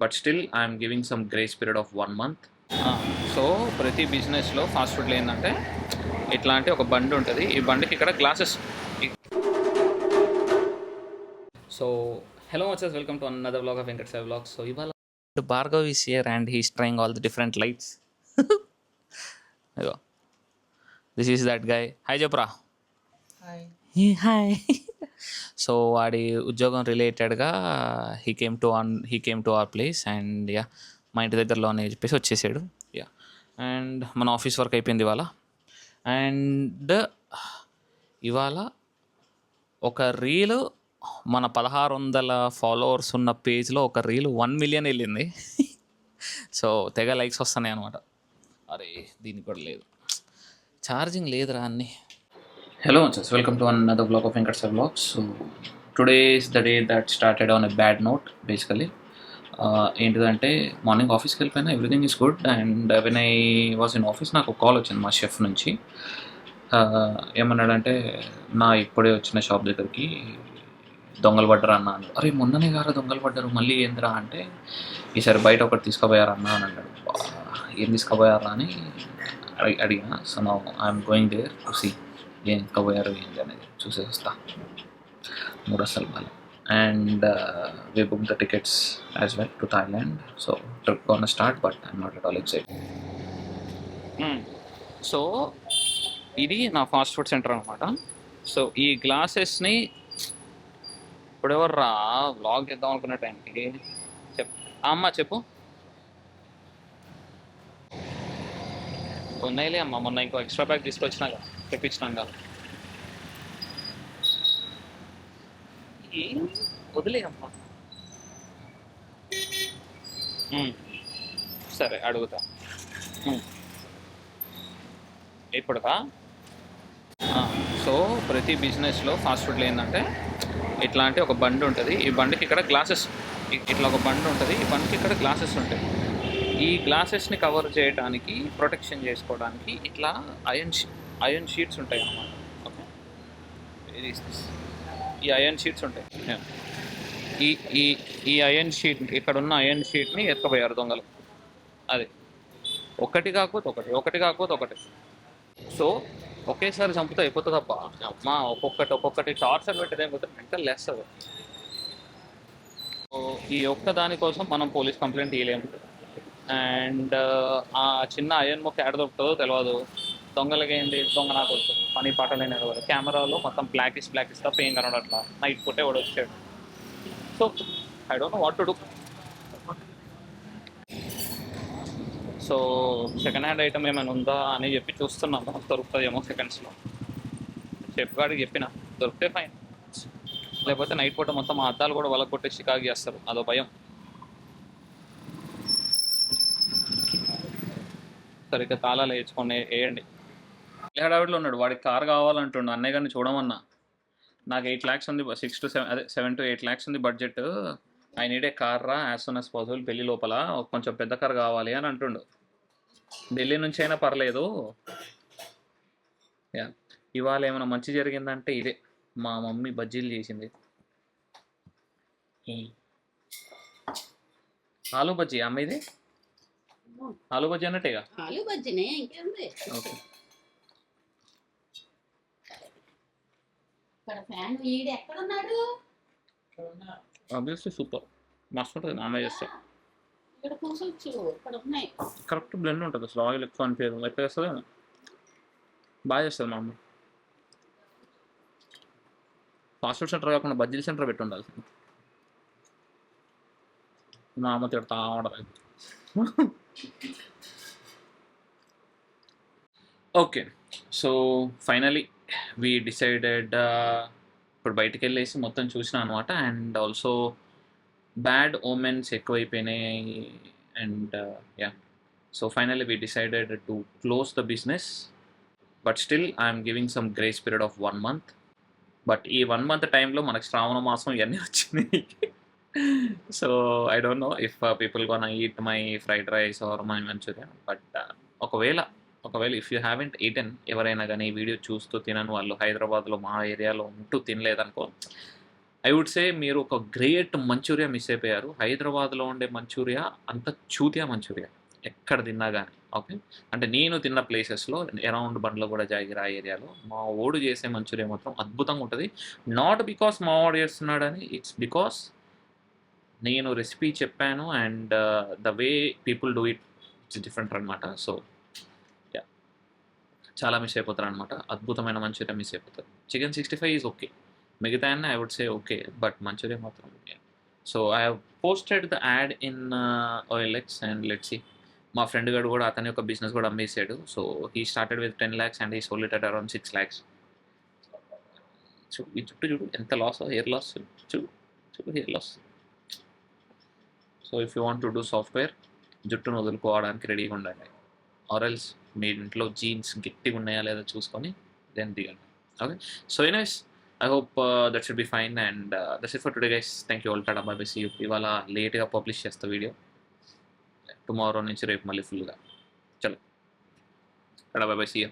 But still I'm giving some grace period of 1 month. So ప్రతి బిజినెస్లో fast ఫుడ్లో ఏంటంటే ఇట్లాంటి ఒక బండి ఉంటుంది. ఈ బండికి ఇక్కడ గ్లాసెస్. సో హలో వచ్చేసి welcome to another vlog of Venkat Sai vlog. So ఇవాళ Bhargav is here and he's trying all the different lights. అయ్యో this is that guy. Hi చెప్పరా. హాయ్. సో వాడి ఉద్యోగం రిలేటెడ్గా he came to our place and yeah మా ఇంటి దగ్గరలోనే చెప్పేసి వచ్చేసాడు. యా అండ్ మన ఆఫీస్ వర్క్ అయిపోయింది ఇవాళ. అండ్ ఇవాళ ఒక రీలు మన 1600 ఫాలోవర్స్ ఉన్న పేజ్లో ఒక రీలు 1 మిలియన్ వెళ్ళింది. సో తెగ లైక్స్ వస్తున్నాయి అనమాట. అరే దీనికి కూడా లేదు, ఛార్జింగ్ లేదురా అన్నీ. హలో వచ్చేసి welcome to another blog of Venkat Sai vlogs. So today is the day that started on a bad note basically. ఏంటిదంటే మార్నింగ్ ఆఫీస్కి వెళ్ళిపోయినా, everything is good. And when I was in office నాకు కాల్ వచ్చింది మా chef నుంచి. ఏమన్నాడంటే, నా ఇప్పుడే వచ్చిన షాప్ దగ్గరికి దొంగలు పడ్డరా అన్న అని. అరే మొన్ననే గారా దొంగలు పడ్డారు, మళ్ళీ ఏందిరా అంటే ఈసారి బయట ఒకటి తీసుకుపోయారా అన్న అని అన్నాడు. ఏం తీసుకుపోయారా అని అడిగిన. So now I'm going there to see ఏం తీసుకుపోయారు ఏంటి అనేది చూసేసి వస్తా. 3 అసలు బాగా. And we booked the tickets as well to Thailand. So trip gonna start, but I'm not at all excited. So ఇది నా ఫాస్ట్ ఫుడ్ సెంటర్ అనమాట. సో ఈ గ్లాసెస్ని ఇప్పుడు ఎవరు రా వ్లాగ్ చేద్దాం అనుకున్న టైంకి అమ్మ చెప్పు. ఉన్నాయిలే అమ్మ, మొన్న ఇంకో ఎక్స్ట్రా బ్యాగ్ తీసుకొచ్చినాక తెప్పించినాక వదిలే అమ్మ. సరే అడుగుతా ఇప్పుడుకా. సో ప్రతి బిజినెస్లో ఫాస్ట్ ఫుడ్లో ఏంటంటే ఇట్లాంటి ఒక బండి ఉంటుంది. ఈ బండికి ఇక్కడ గ్లాసెస్, ఇట్లా ఒక బండి ఉంటుంది. ఈ బండికి ఇక్కడ గ్లాసెస్ ఉంటాయి. ఈ గ్లాసెస్ని కవర్ చేయడానికి, ప్రొటెక్షన్ చేసుకోవడానికి ఇట్లా ఐరన్ షీట్స్ ఉంటాయి అన్నమాట. ఓకే, ఈ ఐరన్ షీట్స్ ఉంటాయి. ఈ ఐరన్ షీట్, ఇక్కడ ఉన్న ఐరన్ షీట్ని ఎత్తుకుపోయారు దొంగలు. అది ఒకటి కాకపోతే ఒకటి. సో ఒకేసారి చంపుతా అయిపోతుంది తప్ప అమ్మ ఒక్కొక్కటి టార్చర్ పెట్టేది అయిపోతే మెంటల్ లేస్తుంది. సో ఈ ఒక్క దానికోసం మనం పోలీస్ కంప్లైంట్ ఇవ్వలేము. అండ్ ఆ చిన్న ఐరన్ మొక్క ఎక్కడ దొరుకుతుందో తెలియదు. దొంగలకి ఏంటి, దొంగ నాకు వస్తుంది పని పాట లేని ఎవరు. కెమెరాలో మొత్తం బ్లాక్ తప్ప ఏం కనబడట్లా. నైట్ పూటే వాడు వచ్చాడు. So I don't know what to do. So second hand item ఏమైనా ఉందా అని చెప్పి చూస్తున్నాము. దొరుకుతుందేమో సెకండ్స్లో. షెఫ్ గాడికి చెప్పిన దొరికితే ఫైన్, లేకపోతే నైట్ పూట మొత్తం ఆ అద్దాలు కూడా వాళ్ళ కొట్టే షికాగు చేస్తారు. అదో భయం. సరిగ్గా తాళాలు వేయించుకొని వేయండి. హడావిడిలో ఉన్నాడు. వాడికి కార్ కావాలంటుండు. అన్నయ్య గారిని చూడమన్నా. నాకు 8 lakhs ఉంది, 7 to 8 lakhs ఉంది budget. I need a car రా యాజ్ సూన్ యాజ్ పాసిబుల్, పెళ్లి లోపల కొంచెం పెద్ద కార్ కావాలి అని అంటుండు. ఢిల్లీ నుంచి అయినా పర్లేదు. యా ఇవాళ ఏమైనా మంచి జరిగిందంటే ఇదే, మా మమ్మీ బజ్జీలు చేసింది. ఆలూ బజ్జీ అమ్మ, ఇది ఆలూ బజ్జీ అన్నట్టేగా. ఓకే, ఆబ్వియస్లీ సూపర్, మస్తు ఉంటుంది. నాన్న చేస్తే కరెక్ట్ బ్లెండ్ ఉంటుంది. అసలు ఆయిల్ ఎక్కువ అనిపించదు. ఎట్లా చేస్తుంది, బాగా చేస్తుంది మా అమ్మ. ఫాస్ట్ ఫుడ్ సెంటర్ కాకుండా బజ్జీల సెంటర్ పెట్టి ఉండాల్సింది. మా అమ్మ తిడతా ఉండదు. Okay, so finally we decided. ఇప్పుడు బయటికి వెళ్ళేసి మొత్తం చూసిన అనమాట. అండ్ ఆల్సో బ్యాడ్ ఓమెన్స్ ఎక్కువైపోయినాయి. And yeah so finally we decided to close the business. But still I'm giving some grace period of 1 month. But ఈ 1 month టైంలో మనకు శ్రావణ మాసం ఇవన్నీ వచ్చినాయి. So I don't know if people gonna eat my fried rice or my Manchurian. But ఒకవేళ if you haven't eaten, ఎవరైనా కానీ ఈ వీడియో చూస్తూ తినని వాళ్ళు, హైదరాబాద్లో మా ఏరియాలో ఉంటూ తినలేదనుకో, ఐ వుడ్ సే మీరు ఒక గ్రేట్ మంచూరియా మిస్ అయిపోయారు. హైదరాబాద్‌లో ఉండే మంచూరియా అంత చూతియా మంచూరియా. ఎక్కడ తిన్నా గాని. ఓకే. అంటే నేను తిన్న ప్లేసెస్‌లో అరౌండ్ బండ్లగూడ, జాగిర్ ఆ ఏరియాలో మా వోడు చేసే మంచూరియా మాత్రం అద్భుతంగా ఉంటది. నాట్ బికాస్ మా వాడు చేస్తున్నాడని, ఇట్స్ బికాస్ నేను రెసిపీ చెప్పాను and the way people do it it's different అనమాట. So yeah! చాలా మిస్ అయిపోతారనమాట. అద్భుతమైన మంచూరియా మిస్ అయిపోతారు. Chicken 65 is okay. మిగతా అన్నీ I would say okay. But Manchuria మాత్రం yeah! So, I have posted the ad in OLX and let's see. మా friend గాడు గూడా అతని యొక్క బిజినెస్ గూడా అమ్మేసాడు. So, he started with 10,00,000 and he sold it at around 6,00,000. చూడు ఈ జుట్టు చూడు ఎంత లాసో హెయిర్ లాస్ చూడు. చూడు hair loss. So, if you want to do software జుట్టును వదులుకోవడానికి రెడీగా ఉండండి. ఆర్ ఎల్స్ మీ ఇంట్లో జీన్స్ గట్టిగా ఉన్నాయా లేదా చూసుకొని దెన్ దిగండి. Okay. So anyways I hope that should be fine and that's it for today guys. Thank you all. Tata bye bye. See you. ఇవాళ లేట్‌గా పబ్లిష్ చేస్తా వీడియో. టుమారో నుంచి రేపు మళ్ళీ ఫుల్‌గా. చలో. Tata bye bye. See you.